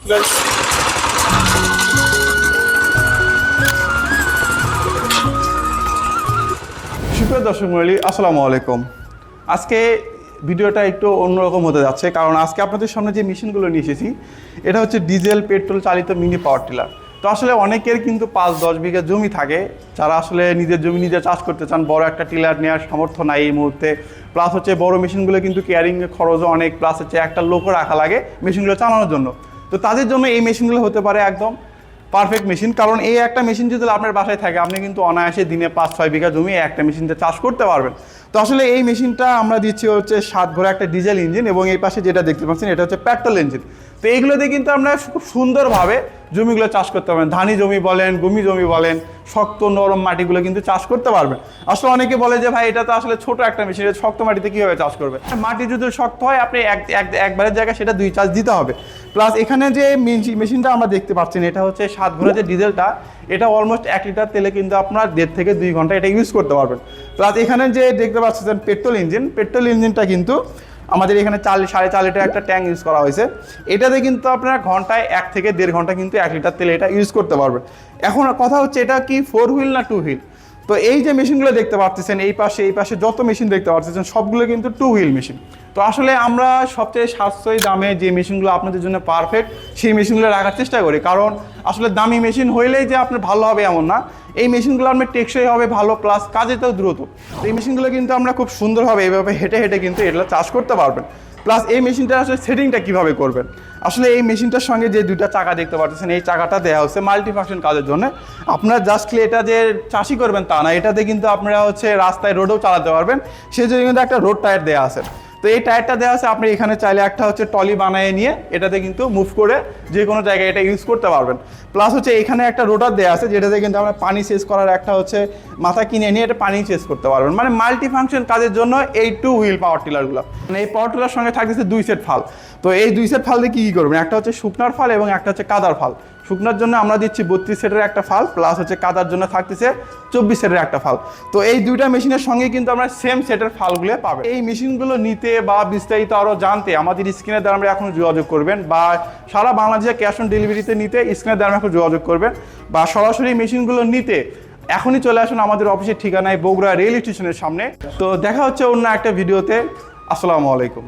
সুপ্রিয় দর্শক মণ্ডলী, আসসালামু আলাইকুম। আজকে ভিডিওটা একটু অন্যরকম হতে যাচ্ছে, কারণ আজকে আপনাদের সামনে যে মেশিনগুলো নিয়ে এসেছি এটা হচ্ছে ডিজেল পেট্রোল চালিত মিনি পাওয়ার টিলার। তো আসলে অনেকের কিন্তু 5-10 বিঘা জমি থাকে, যারা আসলে নিজের জমি নিজে চাষ করতে চান, বড় একটা টিলার নেওয়ার সামর্থ্য নাই এই মুহূর্তে। প্লাস হচ্ছে বড় মেশিনগুলো কিন্তু কেয়ারিং খরচও অনেক, প্লাস হচ্ছে একটা লোকও রাখা লাগে মেশিনগুলো চালানোর জন্য। তো তাদের জন্য এই মেশিনগুলো হতে পারে একদম পারফেক্ট মেশিন, কারণ এই একটা মেশিন যদি আপনার বাসায় থাকে আপনি কিন্তু অনায়াসে দিনে 5-6 বিঘা জমি একটা মেশিনতে চাষ করতে পারবেন। তো আসলে এই মেশিনটা আমরা দিচ্ছি হচ্ছে 7 ঘোড়া একটা ডিজেল ইঞ্জিন, এবং এই পাশে যেটা দেখতে পাচ্ছেন এটা হচ্ছে পেট্রোল ইঞ্জিন। তো এইগুলো দিয়ে কিন্তু আমরা খুব সুন্দরভাবে জমিগুলো চাষ করতে পারবেন। ধানি জমি বলেন, গমি জমি বলেন, শক্ত নরম মাটিগুলো কিন্তু চাষ করতে পারবেন। আসলে অনেকে বলে যে ভাই এটা তো আসলে ছোট একটা মেশিন, শক্ত মাটিতে কীভাবে চাষ করবে? মাটি যদি শক্ত হয় আপনি একবারের জায়গায় সেটা 2 চাষ দিতে হবে। প্লাস এখানে যে মেশিনটা আমরা দেখতে পাচ্ছেন এটা হচ্ছে 7 ঘোড়া যে ডিজেলটা, এটা অলমোস্ট 1 লিটার তেলে কিন্তু আপনার 1.5 থেকে 2 ঘন্টা এটা ইউজ করতে পারবেন। প্লাস এখানে যে দেখতে পাচ্ছেন পেট্রোল ইঞ্জিনটা কিন্তু আমাদের এখানে 4.5 লিটার একটা ট্যাঙ্ক ইউজ করা হয়েছে। এটাতে কিন্তু আপনারা ঘন্টায় 1 থেকে 1.5 ঘন্টা কিন্তু 1 লিটার তেলে এটা ইউজ করতে পারবেন। এখন কথা হচ্ছে এটা কি 4 হুইল না 2 হুইল? তো এই যে মেশিনগুলো দেখতে পাচ্ছেন এই পাশে যত মেশিন দেখতে পাচ্ছেন সবগুলো কিন্তু 2 হুইল মেশিন। তো আসলে আমরা সবচেয়ে সাশ্রয়ী দামে যে মেশিনগুলো আপনাদের জন্য পারফেক্ট সেই মেশিনগুলো রাখার চেষ্টা করি, কারণ আসলে দামি মেশিন হইলেই যে আপনার ভালো হবে এমন না। এই মেশিনগুলো আপনার টেকসই হবে ভালো, প্লাস কাজেতেও দ্রুত। তো এই মেশিনগুলো কিন্তু আমরা খুব সুন্দরভাবে এইভাবে হেঁটে কিন্তু এগুলো চাষ করতে পারবেন। প্লাস এই মেশিনটা আসলে সেটিংটা কীভাবে করবেন? আসলে এই মেশিনটার সঙ্গে যে 2টা চাকা দেখতে পাচ্ছেন এই চাকাটা দেওয়া হচ্ছে মাল্টিফাংশন কাজের জন্য। আপনারা জাস্টলি এটা যে চাষই করবেন তা না, এটাতে কিন্তু আপনারা হচ্ছে রাস্তায় রোডেও চালাতে পারবেন। সেই জন্য কিন্তু একটা রোড টায়ার দেওয়া আছে। তো এই টায়ারটা দেওয়া আছে, আপনি এখানে চাইলে একটা হচ্ছে টলি বানিয়ে নিয়ে এটাতে কিন্তু মুভ করে যে কোনো জায়গায় এটা ইউজ করতে পারবেন। প্লাস হচ্ছে এখানে একটা রোটার দেওয়া আছে যেটাতে কিন্তু আমরা পানি সেচ করার একটা হচ্ছে মাথা কিনে নিয়ে এটা পানি সেচ করতে পারবেন। মানে মাল্টি ফাংশন কাজের জন্য এই 2 হুইল পাওয়ার টিলারগুলো। মানে এই পাওয়ার টিলার সঙ্গে থাকতেছে 2 সেট ফাল। তো এই 2 সেট ফাল দিয়ে কী করবেন? একটা হচ্ছে শুকনার ফাল এবং একটা হচ্ছে কাদার ফাল। শুকনার জন্য আমরা দিচ্ছি 32 সেটের একটা ফাল, প্লাস হচ্ছে কাদার জন্য থাকতেছে 24 সেটের একটা ফাল। তো এই 2টা মেশিনের সঙ্গে কিন্তু আমরা সেম সেটের ফালগুলো পাবেন। এই মেশিনগুলো নিতে বা বিস্তারিত আরও জানতে আমাদের স্ক্রিনের দ্বারা আমরা এখন যোগাযোগ করবেন, বা সারা বাংলাদেশে ক্যাশ অন ডেলিভারিতে নিতে স্ক্রিনের দ্বারা এখন যোগাযোগ করবেন, বা সরাসরি মেশিনগুলো নিতে এখনই চলে আসুন আমাদের অফিসের ঠিকানায় বগুড়া রেল স্টেশনের সামনে। তো দেখা হচ্ছে অন্য একটা ভিডিওতে। আসসালামু আলাইকুম।